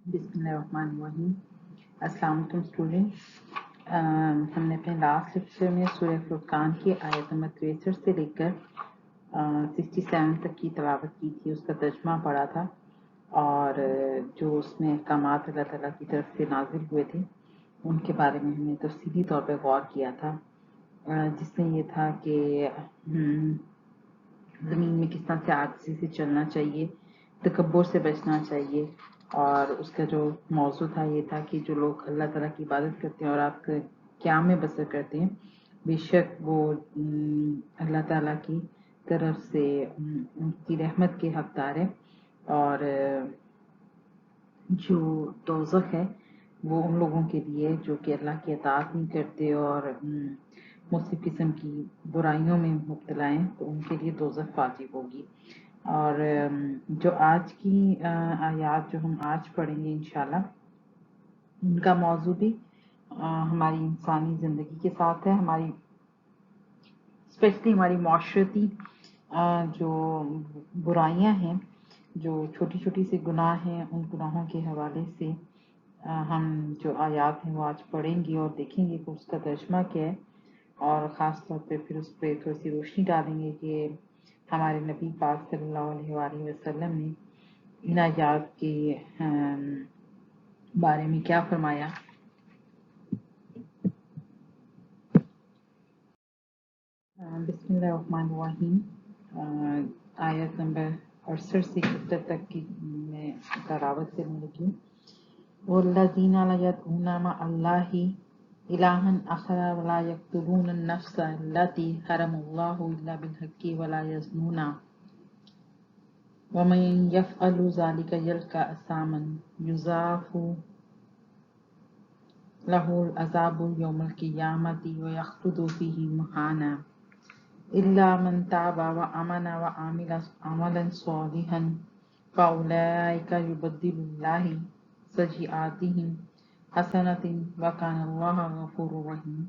बिस्मिल्लाहिर्रहमानिर्रहीम। अस्सलाम वालेकुम स्टूडेंट। हमने अपने लास्ट लेक्चर में सूरह फुरकान की आयत नंबर 63 से लेकर 67 तक की तिलावत की थी, उसका तर्जमा पढ़ा था और जो उसमें अहकामात अल्लाह ताला की तरफ से नाजिल हुए थे उनके बारे में हमने तफसीली तौर पर गौर किया था, जिसमें ये था कि ज़मीन में किस तरह से आजिज़ी से चलना चाहिए, तकब्बुर से बचना चाहिए। और उसका जो मौजू था ये था कि जो लोग अल्लाह ताला की इबादत करते हैं और आप क़याम में बसर करते हैं, बेशक वो अल्लाह ताला की तरफ से उनकी रहमत के हकदार है। और जो दोज़ख है वो उन लोगों के लिए जो कि अल्लाह की अताअत नहीं करते और मुख्तलिफ़ किस्म की बुराइयों में मुब्तला हैं, तो उनके लिए दोज़ख वाजिब होगी। और जो आज की आयात जो हम आज पढ़ेंगे इंशाल्लाह, उनका मौजू भी हमारी इंसानी ज़िंदगी के साथ है। हमारी स्पेशली हमारी माशरती जो बुराइयां हैं, जो छोटी छोटी सी गुनाह हैं, उन गुनाहों के हवाले से हम जो आयात हैं वो आज पढ़ेंगे और देखेंगे कि उसका तर्जमा क्या है, और ख़ास तौर पे फिर उस पर थोड़ी सी रोशनी डालेंगे कि हमारे नबी पाक सल्लल्लाहु अलैहि वसल्लम ने इन आयात के बारे में क्या फरमाया। बिस्मिल्लाहिर्रहमानिर्रहीम। आयत नंबर 68 से 71 तक की मैं तिलावत करने लगी। वल्लज़ीना ला यदऊना मअल्लाहि इलाहन आखर वला यक़्तुलून नफ्स अल्लती हरमल्लाहु इल्ला बिल-हक़्क़ि वला यज़्नून वमन यफ़अलु ज़ालिका यल्क़ा असामन युज़ाफ़ु लहुल अज़ाबु यौमल क़ियामति व यख़्लुदु फ़ीहि मुहाना इल्ला मन ताबा व आमना व आमिला अमलन सालिहन फ़उलाइका युबद्दिलुल्लाहु सय्यिआतिहिम हसनातिन व कानल्लाहु गफूरुर रहीम।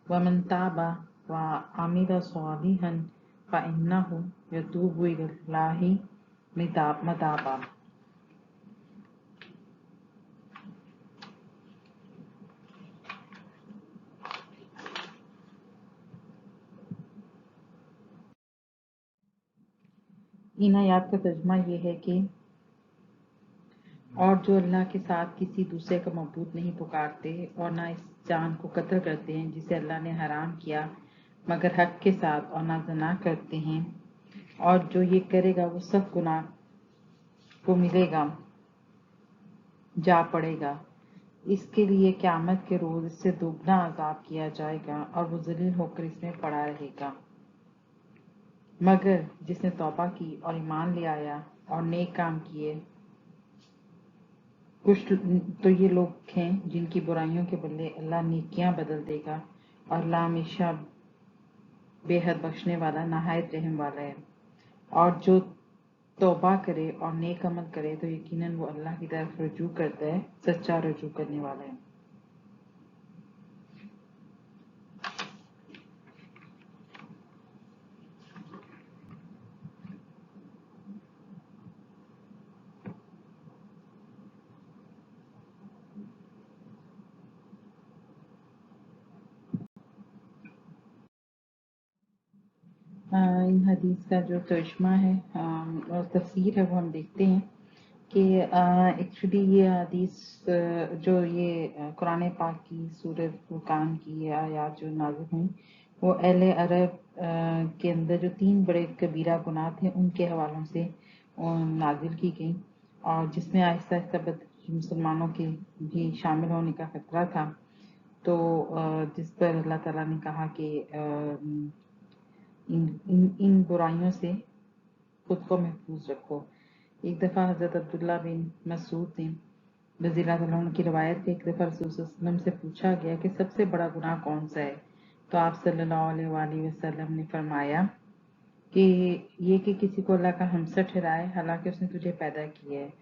व मन ताबा व आमिला सालिहन फ़इन्नहु यतूबु इलल्लाहि मताबा। इन आयात का तर्जुमा ये है कि और जो अल्लाह के साथ किसी दूसरे का मबूद नहीं पुकारते और ना इस जान को कत्ल करते हैं जिसे अल्लाह ने हराम किया मगर हक के साथ, और ना ज़ना करते हैं, और जो ये करेगा वो सब गुनाह को मिलेगा, जा पड़ेगा। इसके लिए क़यामत के रोज़ इससे दोगुना अज़ाब किया जाएगा और वो ज़लील होकर इसमें पड़ा रहेगा। मगर जिसने तौबा की और ईमान ले आया और नेक काम किए, कुछ तो ये लोग हैं जिनकी बुराइयों के बदले अल्लाह नेकियां बदल देगा, और अल्लाह हमेशा बेहद बख्शने वाला नहायत रहम वाला है। और जो तौबा करे और नेक अमल करे तो यकीनन वो अल्लाह की तरफ रुजू करता है, सच्चा रुजू करने वाला है। इन हदीस का जो तर्जमा है और तफसीर है वो हम देखते हैं कि एक्चुअली ये हदीस जो ये कुरान पाक की सूरत फुरकान की आयत जो नाज़िल हुई वो अहले अरब के अंदर जो 3 बड़े कबीरा गुनाह थे उनके हवालों से नाज़िल की गई, और जिसमें आहिस्ता आहिस्ता मुसलमानों के भी शामिल होने का खतरा था। तो जिस पर अल्लाह ताला ने कहा कि इन बुराइयों से खुद को महफूज रखो। एक दफ़ा हज़रत अब्दुल्ला बिन मसूद ने रज़ियल्लाहु अन्हु की रवायत है, एक दफ़ा रसूल सल्लल्लाहु अलैहि वसल्लम से पूछा गया कि सबसे बड़ा गुनाह कौन सा है, तो आप सल्लल्लाहु अलैहि वसल्लम ने फरमाया कि ये कि किसी को अल्लाह का हमसर ठहराए हालांकि उसने तुझे पैदा किया है।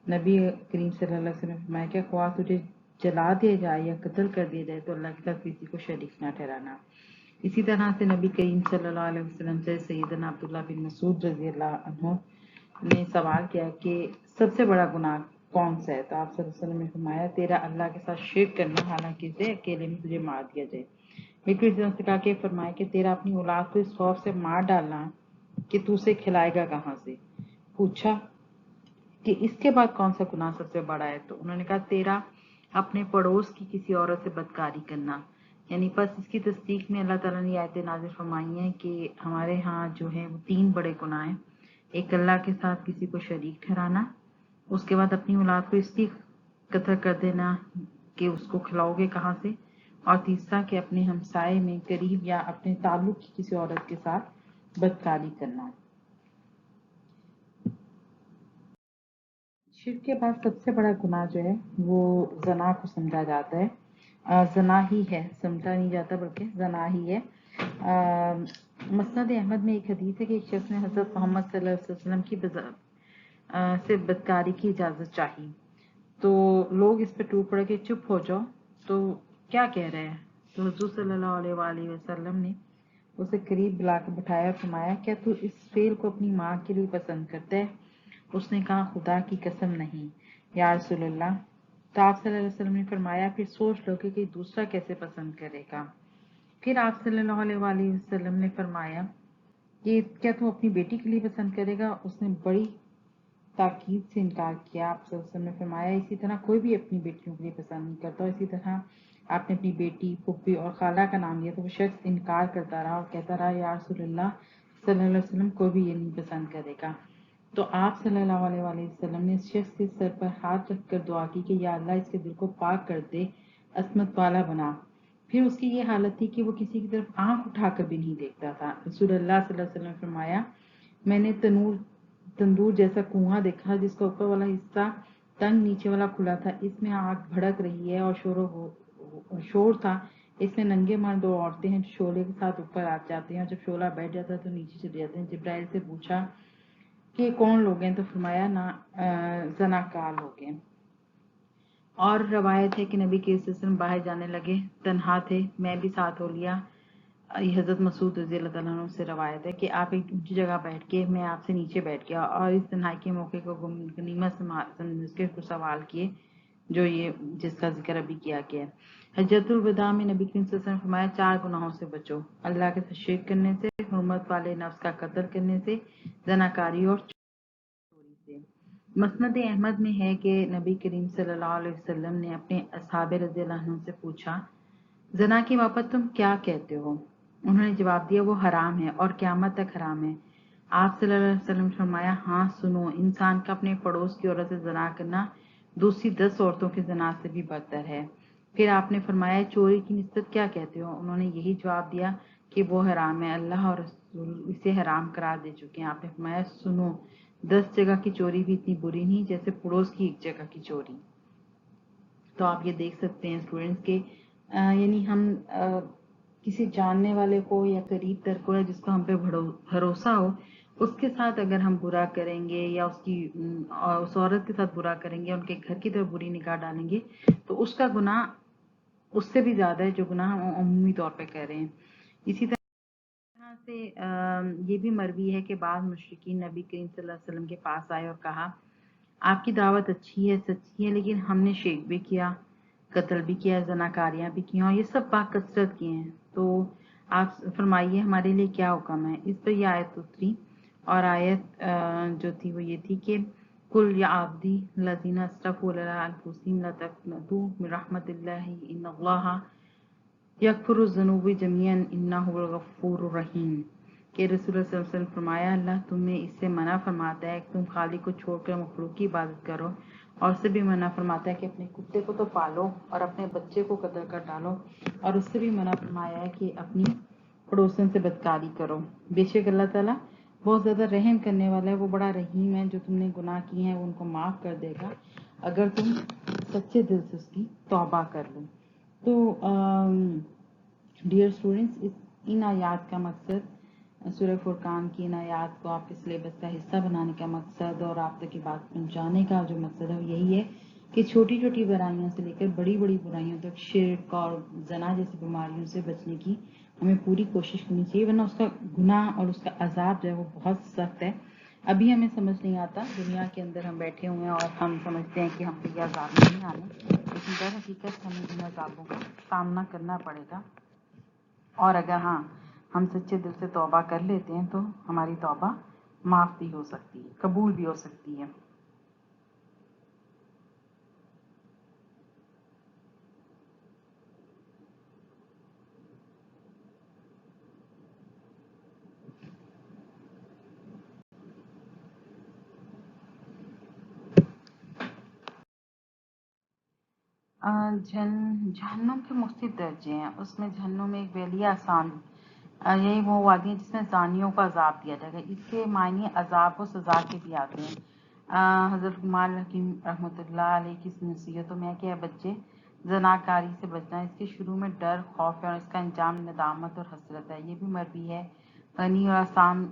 नबी करीम सल्लल्लाहु अलैहि वसल्लम ने फरमाया कि ख्वाह तुझे जला दिया जाए या कत्ल कर दिया जाए तो अल्लाह के साथ किसी को शरीक ना ठहराना। इसी तरह से नबी करीम सल्लल्लाहु अलैहि वसल्लम से सैयदना अब्दुल्ला बिन मसूद रज़ियल्लाहु अन्हु ने सवाल किया कि सबसे बड़ा गुनाह कौन सा है? तो आप सल्लल्लाहु अलैहि वसल्लम ने फरमाया तेरा अल्लाह के साथ शिर्क करना, हालांकि इसे अकेले में तुझे मार दिया जाए। फिर से कहा कि फरमाया कि तेरा अपनी औलाद को इस खौफ से मार डालना कि तू उसे खिलाएगा कहाँ से। पूछा कि इसके बाद कौन सा गुनाह सबसे बड़ा है? तो उन्होंने कहा तेरा अपने पड़ोस की किसी औरत से बदकारी करना। यानी बस इसकी तस्दीक में अल्लाह ताला ने आयतें नाज़िल फरमाई हैं कि हमारे यहाँ जो है वो 3 बड़े गुनाह हैं। एक अल्लाह के साथ किसी को शरीक ठहराना, उसके बाद अपनी औलाद को इसलिए कत्ल कर देना कि उसको खिलाओगे कहाँ से, और तीसरा कि अपने हमसाए में करीब या अपने ताल्लुक की किसी औरत के साथ बदकारी करना। शिर्क के बाद सबसे बड़ा गुनाह जो है वो ज़ना को समझा जाता है। ज़ना ही है, समझा नहीं जाता बल्कि ज़ना ही है। मसनद अहमद में एक हदीस है कि एक शख्स ने हज़रत मोहम्मद सल्लल्लाहु अलैहि वसल्लम की से बदकारी की इजाज़त चाही, तो लोग इस पर टूट पड़े कि चुप हो जाओ, तो क्या कह रहे हैं? तो हुज़ूर सल्लल्लाहु अलैहि वसल्लम ने उसे करीब बुलाकर बिठाया और फरमाया क्या तू इस फेल को अपनी माँ के लिए पसंद करता है? उसने कहा खुदा की कसम नहीं या रसूलल्लाह। तो आप सल्लल्लाहु अलैहि वसल्लम ने फरमाया फिर सोच लो कि कोई दूसरा कैसे पसंद करेगा। फिर आप सल्लल्लाहु अलैहि वसल्लम ने फरमाया कि क्या तू अपनी बेटी के लिए पसंद करेगा? उसने बड़ी ताकीद से इनकार किया। आप सल्लल्लाहु अलैहि वसल्लम ने फरमाया इसी तरह कोई भी अपनी बेटियों के लिए पसंद नहीं करता। इसी तरह आपने अपनी बेटी, फुप्पी और खाला का नाम लिया तो वो शख्स इनकार करता रहा और कहता रहा या रसूलल्लाह सल्लल्लाहु अलैहि वसल्लम कोई भी ये नहीं पसंद करेगा। तो आप सल्लल्लाहु अलैहि वसल्लम ने इस शख्स के सर पर हाथ रखकर दुआ की कि या अल्लाह इसके दिल को पाक कर दे, असमत वाला बना। फिर उसकी ये हालत थी कि वो किसी की तरफ आंख उठाकर भी नहीं देखता था। रसूलुल्लाह सल्लल्लाहु अलैहि वसल्लम ने फरमाया मैंने तंदूर जैसा कुआं देखा जिसका ऊपर वाला हिस्सा तंग, नीचे वाला खुला था। इसमें आग भड़क रही है और शोर था। इसमें नंगे मर्द और औरतें हैं जो शोले के साथ ऊपर आ जाते हैं और जब शोला बैठ जाता है तो नीचे चले जाते हैं। जिब्राइल से पूछा कि कौन लोग हैं? तो फरमाया ज़नाकार लोग हैं। और रवायत है कि नबी के वसल्लम बाहर जाने लगे, तन्हा थे, मैं भी साथ हो लिया। ये हज़रत मसूद रज़ी अल्लाह ताला अन्हु से रवायत है कि आप एक ऊंची जगह बैठ के, मैं आपसे नीचे बैठ गया और इस तन्हाई के मौके को गनीमत समझ के कुछ सवाल किए जो ये जिसका जिक्र अभी किया गया है। हज्जतुल वदा में नबी करीम सल्लल्लाहु अलैहि वसल्लम ने फरमाया 4 गुनाहों से बचो, अल्लाह के साथ शिर्क करने से, हुर्मत वाले नफ्स का कत्ल करने से, ज़नाकारी और चोरी से। मसनद अहमद में है कि नबी करीम सल्लल्लाहु अलैहि वसल्लम ने अपने असहाबे रज़ियल्लाहु अन्हुम से पूछा जना की बाबत तुम क्या कहते हो? उन्होंने जवाब दिया वो हराम है और क़यामत तक हराम है। आप सल्लल्लाहु अलैहि वसल्लम ने फरमाया हाँ सुनो, इंसान का अपने पड़ोस की औरत से जना करना दूसरी 10 औरतों के जना से भी बदतर है। फिर आपने फरमाया चोरी की निस्बत क्या कहते हो? उन्होंने यही जवाब दिया कि वो हराम है, अल्लाह और रसूल इसे हराम करार दे चुके हैं। आपने फरमाया सुनो, 10 जगह की चोरी भी इतनी बुरी नहीं जैसे पड़ोस की एक जगह की चोरी। तो आप ये देख सकते हैं स्टूडेंट्स के यानी हम किसी जानने वाले को या करीब तर को या जिसको हम पे भरोसा हो उसके साथ अगर हम बुरा करेंगे या उस औरत के साथ बुरा करेंगे, उनके घर की तरफ बुरी निगाह डालेंगे तो उसका गुनाह उससे भी ज्यादा है जो गुनाह हम अमूमी तौर पे कर रहे हैं। इसी तरह से ये भी मरवी है कि बाद मुशरिकीन नबी करीम सल्लल्लाहु अलैहि वसल्लम के पास आए और कहा आपकी दावत अच्छी है, सच्ची है, लेकिन हमने शेख भी किया, कत्ल भी किया, जनाकारियां भी की और ये सब बाकसरत किए हैं, तो आप फरमाइए हमारे लिए क्या हुक्म है? इस पर यह आयत उतरी और आयत जो थी वो ये थी कि कुल या आब्दी लजीना अस्रफू अला अनफुसिहिम ला तक़नतू मिन रहमतिल्लाहि इन्नल्लाहा यगफिरु ज़ुनूब जमीअन इन्नहु हुवल गफूरुर रहीम। कि रसूल सल्लल्लाहु अलैहि वसल्लम फरमाया अल्लाह तुम्हें इससे मना फरमाता है कि तुम खालिक को छोड़कर मखलूक की इबादत करो, और उससे भी मना फरमाता है कि अपने कुत्ते को तो पालो और अपने बच्चे को कत्ल कर डालो, और उससे भी मना फरमाया है कि अपनी पड़ोसन से बदकारी करो। बेशक अल्लाह ताला बहुत ज़्यादा रहम करने वाला है, वो बड़ा रहीम है। जो तुमने गुनाह किए हैं वो उनको माफ़ कर देगा अगर तुम सच्चे दिल से उसकी तौबा कर लो। तो डियर स्टूडेंट्स, इन आयात का मकसद, सूरह फुरकान की इन आयात को आपके सिलेबस का हिस्सा बनाने का मकसद और आप तक की बात पहुंचाने का जो मकसद है वो यही है कि छोटी छोटी बुराइयों से लेकर बड़ी बड़ी बुराइयों तक, शिर्क और जना जैसी बीमारियों से बचने की हमें पूरी कोशिश करनी चाहिए, वरना उसका गुनाह और उसका अजाब जो है वो बहुत सख्त है। ابھی ہمیں سمجھ نہیں آتا، دنیا کے اندر ہم بیٹھے ہوئے ہیں اور ہم سمجھتے ہیں کہ ہم پہ یہ عذاب نہیں آنے، لیکن در حقیقت ہمیں ان عذابوں کا سامنا کرنا پڑے گا، اور اگر ہم سچے دل سے توبہ کر لیتے ہیں تو ہماری توبہ معاف بھی ہو سکتی ہے، قبول بھی ہو سکتی ہے۔ جہنم کے مختلف درجے ہیں، اس میں جہنم میں ایک ویلی آسان، یہی وہ وادی ہیں جس میں زانیوں کو عذاب دیا جائے گا۔ اس کے معنی عذاب و سزا کے بھی آتے ہیں۔ حضرت عمر حکیم رحمۃ اللہ علیہ کی نصیحتوں میں ہے کہ اے بچے، زناکاری سے بچنا، اس کے شروع میں ڈر، خوف ہے اور اس کا انجام ندامت اور حسرت ہے۔ یہ بھی مروی ہے، غنی اور آسام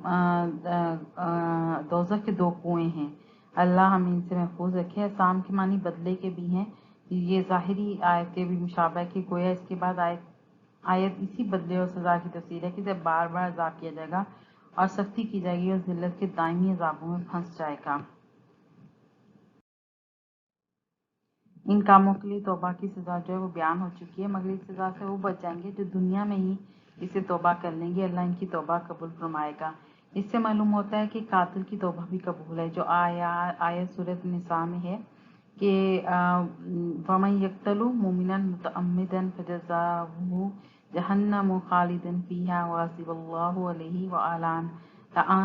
دوزخ کے 2 کنویں ہیں، اللہ ہمیں ان سے محفوظ رکھے۔ آسام کے معنی بدلے کے بھی ہیں، یہ ظاہری آیت کے بھی مشابہ ہے کہ گویا اس کے بعد آیت اسی بدلے اور سزا کی تفسیر ہے کہ جب بار بار عذاب کیا جائے گا اور سختی کی جائے گی اور ذلت کے دائمی عذابوں میں پھنس جائے گا۔ ان کاموں کے لیے توبہ کی سزا جو ہے وہ بیان ہو چکی ہے، مگر اس سزا سے وہ بچ جائیں گے جو دنیا میں ہی اسے توبہ کر لیں گے، اللہ ان کی توبہ قبول فرمائے گا۔ اس سے معلوم ہوتا ہے کہ قاتل کی توبہ بھی قبول ہے، جو آیت سورۃ النساء میں ہے کہ وَمَن يَقْتُلْ مُؤْمِنًا مُتَعَمِّدًا فَجَزَاؤُهُ جَهَنَّمُ خَالِدًا فِيهَا وَغَضِبَ اللَّهُ عَلَيْهِ وَأَعَدَّ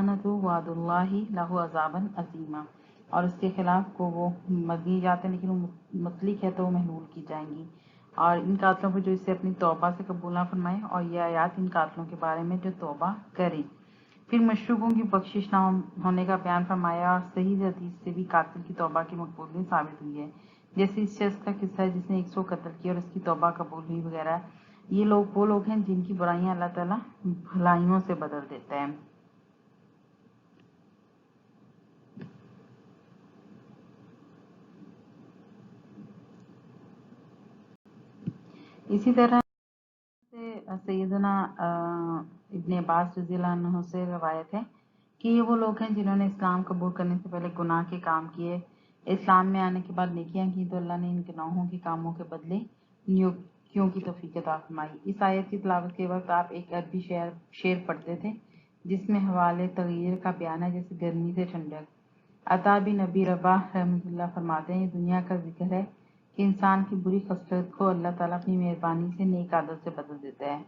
لَهُ وَعْدَ اللَّهِ لَهُ عَذَابًا عَظِيمًا، اور اس کے خلاف کو وہ مبنی جاتے ہیں لیکن وہ مطلق ہے تو وہ محلول کی جائیں گی، اور ان قاتلوں کو جو اسے اپنی توبہ سے قبول نہ فرمائے، اور یہ آیات ان قاتلوں کے بارے میں جو توبہ کریں۔ پھر مشرکوں کی بخشش نہ ہونے کا بیان فرمایا، اور صحیح حدیث سے بھی قاتل کی توبہ کی مقبولیت ثابت ہوئی ہے، جیسے اس شخص کا قصہ ہے جس نے 100 قتل کیا اور اس کی توبہ قبول ہوئی وغیرہ۔ یہ لوگ وہ لوگ ہیں جن کی برائیاں اللہ تعالیٰ بھلائیوں سے بدل دیتا ہے۔ اسی طرح سے سیدنا ابن عباس رضی اللہ عنہ سے روایت ہے کہ یہ وہ لوگ ہیں جنہوں نے اسلام قبول کرنے سے پہلے گناہ کے کام کیے، اسلام میں آنے کے بعد نیکیاں کی تو اللہ نے ان گناہوں کے کاموں کے بدلے نیکیوں کی توفیق عطا فرمائی۔ اس آیت کی تلاوت کے وقت آپ ایک عربی شعر پڑھتے تھے جس میں حوالے تغیر کا بیان ہے، جیسے گرمی سے ٹھنڈک۔ عطا بن ابی رباح رحمۃ اللہ فرماتے ہیں، یہ دنیا کا ذکر ہے کہ انسان کی بری خصلت کو اللہ تعالیٰ اپنی مہربانی سے نیک عادت سے بدل دیتا ہے۔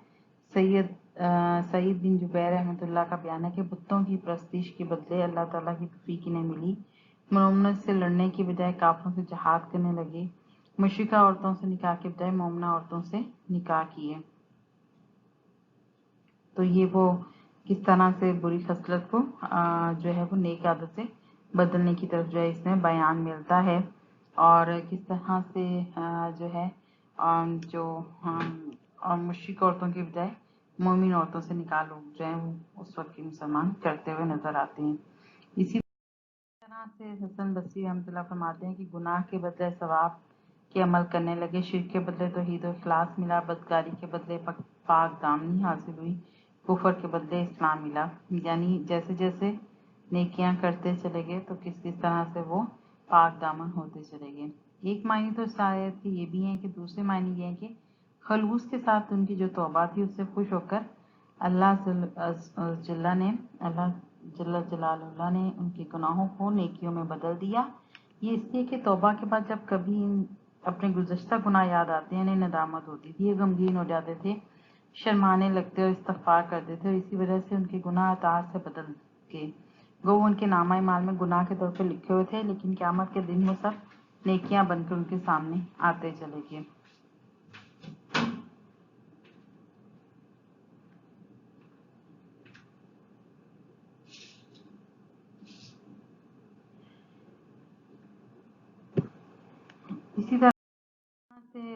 سعید بن جبیر رحمۃ اللہ کا بیان ہے کہ بتوں کی پرستش کے بدلے اللہ تعالیٰ کی توفیق انہیں ملی، مومنت سے لڑنے کی بجائے کافروں سے جہاد کرنے لگے، مشرکہ عورتوں سے نکاح کے بجائے مومنہ عورتوں سے نکاح کیے۔ تو یہ وہ کس طرح سے بری خصلت کو جو ہے وہ نیک عادت سے بدلنے کی طرف جو ہے اس میں بیان ملتا ہے، اور کس طرح سے جو ہے جو مشرک عورتوں کی بجائے مومن عورتوں سے نکاح لوگ جو ہیں وہ اس وقت کے مسلمان کرتے ہوئے نظر آتے ہیں۔ اسی طرح سے حسن بصری رحمۃ اللہ فرماتے ہیں کہ گناہ کے بدلے ثواب کے عمل کرنے لگے، شرک کے بدلے توحید و اخلاص ملا، بدکاری کے بدلے پاک دامنی حاصل ہوئی، کفر کے بدلے اسلام ملا۔ یعنی جیسے جیسے نیکیاں کرتے چلے گئے تو کس کس طرح سے وہ پاک دامن ہوتے چلے گئے۔ ایک معنی تو اس آیت کے یہ بھی ہیں کہ دوسرے معنی یہ ہیں کہ خلوص کے ساتھ ان کی جو توبہ تھی اس سے خوش ہو کر اللہ جل جلالہ نے ان کے گناہوں کو نیکیوں میں بدل دیا۔ یہ اس لیے کہ توبہ کے بعد جب کبھی اپنے گزشتہ گناہ یاد آتے ہیں انہیں ندامت ہوتی تھی، یہ غمگین ہو جاتے تھے، شرمانے لگتے اور استغفار کرتے تھے، اور اسی وجہ سے ان کے گناہ اطاعت سے بدل گئے۔ وہ ان کے نامہ اعمال میں گناہ کے طور پہ لکھے ہوئے تھے، لیکن قیامت کے دن وہ سب نیکیاں بن کر ان کے سامنے آتے چلے گئے۔ اسی طرح سے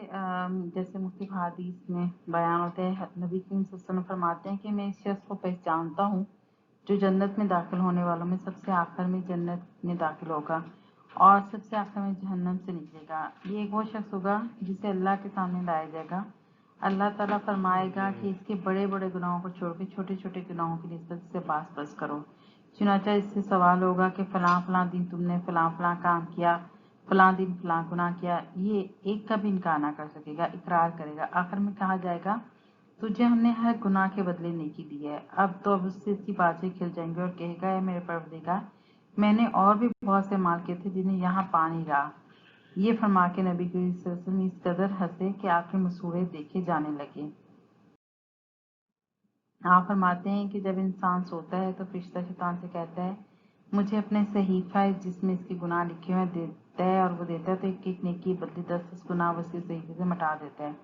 جیسے مختلف حدیث میں بیان ہوتے ہیں، نبی کریم صلی اللہ علیہ وسلم فرماتے ہیں کہ میں اس شخص کو پہچانتا ہوں جو جنت میں داخل ہونے والوں میں سب سے آخر میں جنت میں داخل ہوگا اور سب سے آخر میں جہنم سے نکلے گا۔ یہ ایک وہ شخص ہوگا جسے اللہ کے سامنے لایا جائے گا، اللہ تعالیٰ فرمائے گا کہ اس کے بڑے بڑے گناہوں کو چھوڑ کے چھوٹے چھوٹے گناہوں کی نسبت سے باز کرو، चुनाचा इससे सवाल होगा कि फलां फलां दिन तुमने फलां फलां काम किया, फलां दिन फलां गुनाह किया। ये एक का भी इनकार ना कर सकेगा, इकरार करेगा। आखिर में कहा जाएगा तुझे हमने हर गुनाह के बदले नेकी दी है। अब उससे इसकी बातें खिल जाएंगी और कहेगा है मेरे परवरदिगार, मैंने और भी बहुत से माल किए थे जिन्हें यहाँ पा नहीं रहा। ये फरमा के नबी करीम सल्लल्लाहु अलैहि वसल्लम इस कदर हंसे कि आपके मसूड़े देखे जाने लगे। आप फरमाते हैं कि जब इंसान सोता है तो फरिश्ता शैतान से कहता है मुझे अपने सहीफा जिसमें इसके गुनाह लिखे हुए देता है, और वो देता है तो एक एक नेकी बदले 10 गुनाह वो इसके सहीफे से मिटा देता है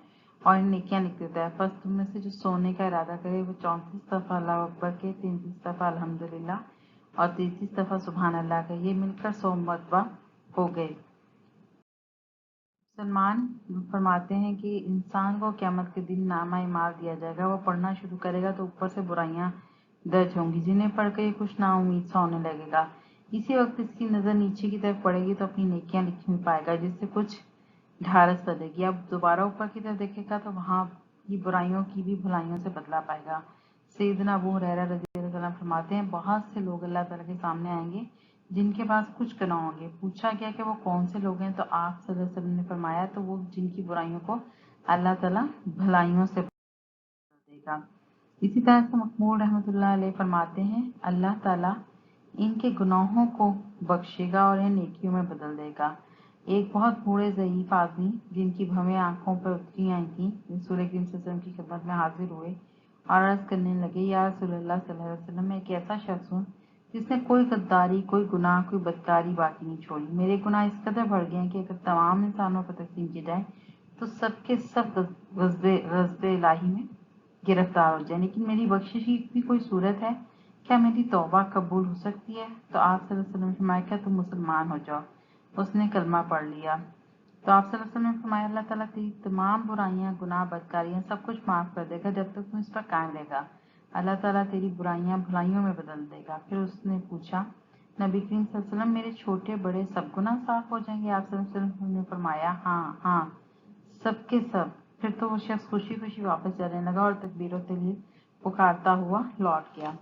और इन नेकियां लिख देता है। बस तुम में से जो सोने का इरादा करे वो 34 दफ़ा अल्लाह अकबर के, 33 दफ़ा अल्हम्दुलिल्लाह और 33 दफ़ा सुबहान अल्लाह के, ये मिलकर 100 मरतबा हो गए। सलमान फरमाते हैं कि इंसान को क़यामत के दिन नामा माल दिया जाएगा। वो पढ़ना शुरू करेगा तो ऊपर से बुराइयां दर्ज होंगी जिन्हें पढ़कर ये कुछ नाउम्मीद सा होने लगेगा। इसी वक्त इसकी नज़र नीचे की तरफ पड़ेगी तो अपनी नेकियां लिखी हुई पाएगा जिससे कुछ ढारस बनेगी। अब दोबारा ऊपर की तरफ देखेगा तो वहाँ की बुराइयों की भी भलाइयों से बदला पाएगा। सैयदना अबू हुरैरा रज़ियल्लाहु अन्हु फरमाते हैं बहुत से लोग अल्लाह ताला के सामने आएंगे जिनके पास कुछ गुनाह होंगे। पूछा गया कि वो कौन से लोग हैं, तो आप सल्लल्लाहु अलैहि वसल्लम ने फरमाया तो वो जिनकी बुराइयों को अल्लाह ताला भलाइयों से बदल देगा। इसी तरह से मकबूल रहमतुल्लाह अलैह फरमाते हैं अल्लाह ताला इनके गुनाहों को बख्शेगा और इन्हें नेकियों में बदल देगा। एक बहुत बूढ़े ज़ईफ आदमी जिनकी भवें आंखों पर उतरी आई थी रसूल करीम सल्लल्लाहु अलैहि वसल्लम की खिदमत में हाजिर हुए और अर्ज करने लगे या रसूलल्लाह सल्लल्लाहु अलैहि वसल्लम, मैं एक ऐसा शख्स हूँ जिसने कोई गद्दारी, कोई गुनाह, कोई बदकारी बाकी नहीं छोड़ी। मेरे गुनाह इस कदर बढ़ गए हैं कि अगर तमाम इंसानों पर तकसीम किए जाए तो सबके सब ग़ज़ब इलाही में गिरफ्तार हो जाए, लेकिन मेरी बख्शिश की भी कोई सूरत है? क्या मेरी तौबा कबूल हो सकती है? तो आप सल्लल्लाहु अलैहि वसल्लम ने फरमाया क्या तुम मुसलमान हो जाओ। उसने कलमा पढ़ लिया तो आप सल्लल्लाहु अलैहि वसल्लम ने फरमाया अल्लाह ताला तेरी तमाम बुराइयां, गुनाह, बदकारियां सब कुछ माफ़ कर देगा जब तक तुम इस पर कायम रहेगा। अल्लाह ताला तेरी बुराइयां भलाइयों में बदल देगा। फिर उसने पूछा नबी करीम सल्लल्लाहु अलैहि वसल्लम मेरे छोटे बड़े सब गुनाह साफ हो जाएंगे? आप सल्लल्लाहु अलैहि वसल्लम ने फरमाया हाँ हाँ, सबके सब। फिर तो वो शख्स खुशी खुशी वापस चलने लगा और तकबीरों तहलील पुकारता हुआ लौट गया।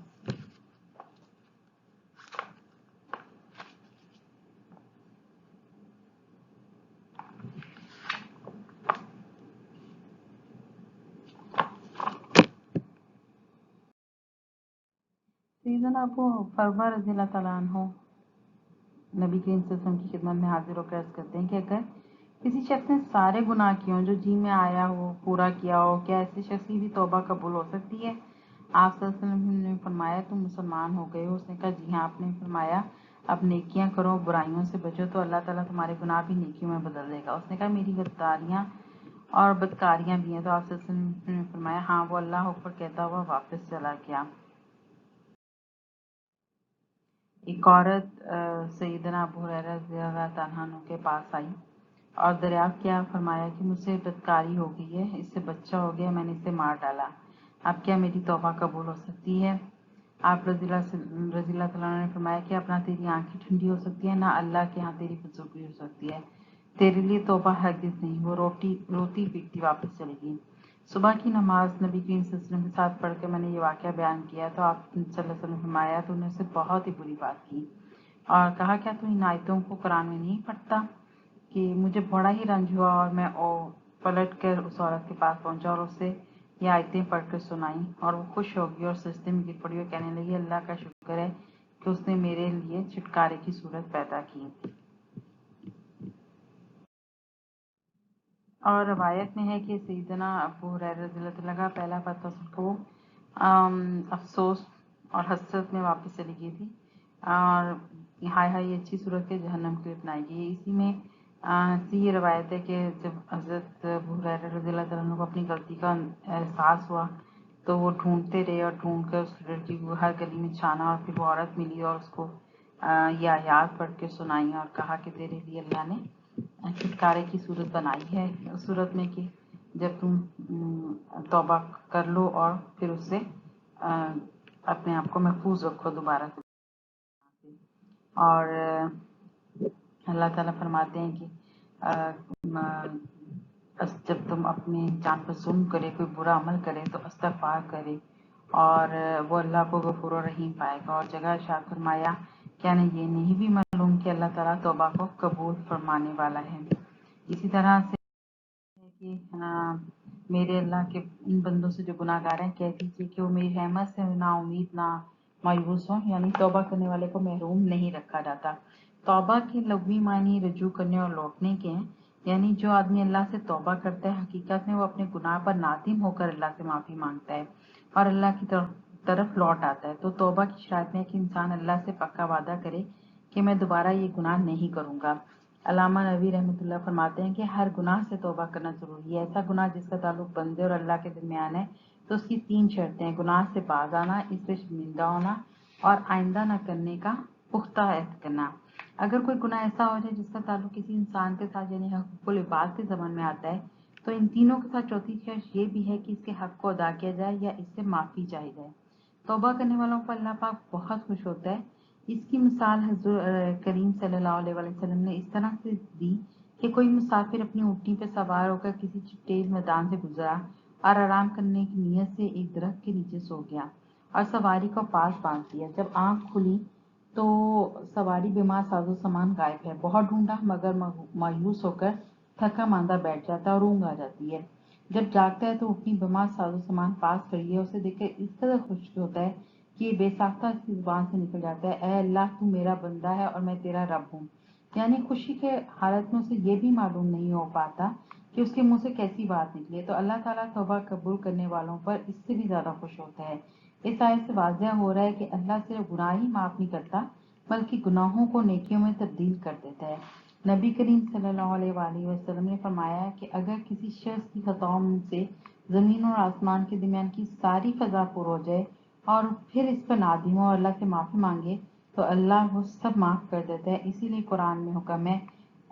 सैयदना अबू फरवा रज़ियल्लाहु तआला अन्हु नबी करीम सल्लल्लाहु अलैहि वसल्लम की खिदमत में हाजिर होकर अर्ज करते हैं कि अगर किसी शख्स ने सारे गुनाह किए हों जो जी में आया हो पूरा किया हो, क्या ऐसे शख्स की भी तौबा कबूल हो सकती है? आप सल्लल्लाहु अलैहि वसल्लम ने फरमाया तुम मुसलमान हो गए हो। उसने कहा जी हाँ। आपने फरमाया अब नेकियां करो, बुराइयों से बचो तो अल्लाह ताला तुम्हारे गुनाह भी नेकियों में बदल देगा। उसने कहा मेरी गद्दारियां और बदकारियां भी हैं। तो आप सल्लल्लाहु अलैहि वसल्लम ने फरमाया हाँ। वो अल्लाह अकबर कहता हुआ वापस चला गया। एक औरत सैयदना अबू हुरैरा रज़ियल्लाहु अन्हु के पास आई और दरियाफ्त किया, फरमाया कि मुझसे बदकारी हो गई है, इससे बच्चा हो गया, मैंने इसे मार डाला। अब क्या मेरी तौबा कबूल हो सकती है? आप रज़ियल्लाहु तआला ने फरमाया कि अपना तेरी आंखें ठंडी हो सकती है, ना अल्लाह के यहाँ तेरी बुजुर्गी हो सकती है। तेरे लिए तौबा हरगिज़ नहीं। वो रोती पीटती वापस चली गई। सुबह की नमाज नबी करीम सल्लल्लाहु अलैहि वसल्लम के साथ पढ़कर मैंने ये वाक़या बयान किया तो आप सल्लल्लाहु अलैहि वसल्लम ने फरमाया तूने उससे बहुत ही बुरी बात की और कहा क्या तू इन आयतों को कुरान में नहीं पढ़ता? कि मुझे बड़ा ही रंज हुआ और मैं पलट कर उस औरत के पास पहुंचा और उससे ये आयतें पढ़कर सुनाई और वो खुश हो गई और सजदे में गिर पड़ी और कहने लगी अल्लाह का शुक्र है कि उसने मेरे लिए छुटकारे की सूरत पैदा की। और रवायत में है कि सैयदना अबू हुरैरा रज़ियल्लाहु अन्हु का पहला फतवा को अफसोस और हसरत में वापस चली गई थी और हाय हाय ये अच्छी सूरत के जहन्नम के लिए बनाई गई। इसी में ये रवायत है कि जब हज़रत अबू हुरैरा रज़ियल्लाहु अन्हु को अपनी गलती का एहसास हुआ तो वो ढूंढते रहे और ढूंढ कर उस लड़की को हर गली में छाना और फिर वो औरत मिली और उसको ये आयात पढ़ के सुनाई और कहा कि तेरे लिए अल्लाह ने छुटकारे की सूरत बनाई है उस सूरत में कि जब तुम तौबा कर लो और फिर उससे अपने आप को महफूज रखो दोबारा से। और अल्लाह ताला फरमाते हैं कि जब तुम अपनी जान पर जुल्म करे, कोई बुरा अमल करे तो इस्तग़फ़ार करे اور وہ اللہ کو غفور و رحیم پائے گا. اور جگہ ارشاد فرمایا کیا انہیں یہ نہیں بھی معلوم کہ اللہ تعالیٰ توبہ کو قبول فرمانے والا ہے. اسی طرح سے کہ میرے اللہ کے ان بندوں سے جو گناہ گار ہیں کہہ دیجیے کہ وہ میری رحمت سے نا امید نہ مایوس ہوں. یعنی توبہ کرنے والے کو محروم نہیں رکھا جاتا. توبہ کے لغوی معنی رجوع کرنے اور لوٹنے کے ہیں. یعنی جو آدمی اللہ سے توبہ کرتا ہے حقیقت میں وہ اپنے گناہ پر نادم ہو کر اللہ سے معافی مانگتا ہے اور اللہ کی طرف لوٹ آتا ہے. تو توبہ کی شرائط میں کہ انسان اللہ سے پکا وعدہ کرے کہ میں دوبارہ یہ گناہ نہیں کروں گا. علامہ نووی رحمۃ اللہ فرماتے ہیں کہ ہر گناہ سے توبہ کرنا ضروری ہے. ایسا گناہ جس کا تعلق بندے اور اللہ کے درمیان ہے تو اس کی 3 شرطیں ہیں: گناہ سے باز آنا، اس سے شرمندہ ہونا اور آئندہ نہ کرنے کا پختہ عہد کرنا. اگر کوئی گناہ ایسا ہو جائے جس کا تعلق کسی انسان کے ساتھ یعنی حقوق العباد کے ضمن میں آتا ہے تو ان تینوں کے ساتھ چوتھی شرط یہ بھی ہے کہ اس کے حق کو ادا کیا جائے یا اس سے معافی چاہی جائے. توبہ کرنے والوں پر اللہ پاک بہت خوش ہوتا ہے. اس کی مثال حضور کریم صلی اللہ علیہ وسلم نے اس طرح سے دی کہ کوئی مسافر اپنی اونٹنی پہ سوار ہو کر کسی چٹیل میدان سے گزرا اور آرام کرنے کی نیت سے ایک درخت کے نیچے سو گیا اور سواری کو پاس باندھ دیا. جب آنکھ کھلی تو سواری بیمار ساز و سامان غائب ہے. بہت ڈھونڈا مگر مایوس ہو کر تھکا ماندہ بیٹھ جاتا ہے اور اونگ آ جاتی ہے. جب جاگتا ہے تو اپنی بیمار ساز و سامان پاس کھڑی ہے. اسے دیکھ کر اس قدر خوش ہوتا ہے کہ یہ بے ساختہ اس کی زبان سے نکل جاتا ہے: اے اللہ تو میرا بندہ ہے اور میں تیرا رب ہوں. یعنی خوشی کے حالت میں اسے یہ بھی معلوم نہیں ہو پاتا کہ اس کے منہ سے کیسی بات نکلی ہے. تو اللہ تعالیٰ توبہ قبول کرنے والوں پر اس سے بھی زیادہ خوش ہوتا ہے. اس آیت سے واضح ہو رہا ہے کہ اللہ صرف گناہ ہی معاف نہیں کرتا بلکہ گناہوں کو نیکیوں میں تبدیل کر دیتا ہے. نبی کریم صلی اللہ علیہ وآلہ وسلم نے فرمایا کہ اگر کسی شخص کی خطاؤں سے زمین اور آسمان کے درمیان کی ساری فضا پر ہو جائے اور پھر اس پر نادم ہو اور اللہ سے معافی مانگے تو اللہ وہ سب معاف کر دیتا ہے. اسی لیے قرآن میں حکم ہے: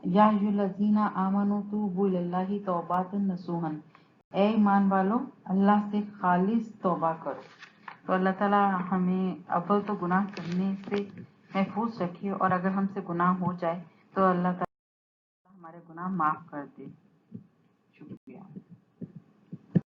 یا ایھا الذین آمنوا توبوا الی اللہ توبۃ نصوحا. اے ایمان والو اللہ سے خالص توبہ کرو. تو اللہ تعالیٰ ہمیں اول تو گناہ کرنے سے محفوظ رکھے اور اگر ہم سے گناہ ہو جائے تو اللہ تعالیٰ ہمارے گناہ معاف کر دے. شکریہ.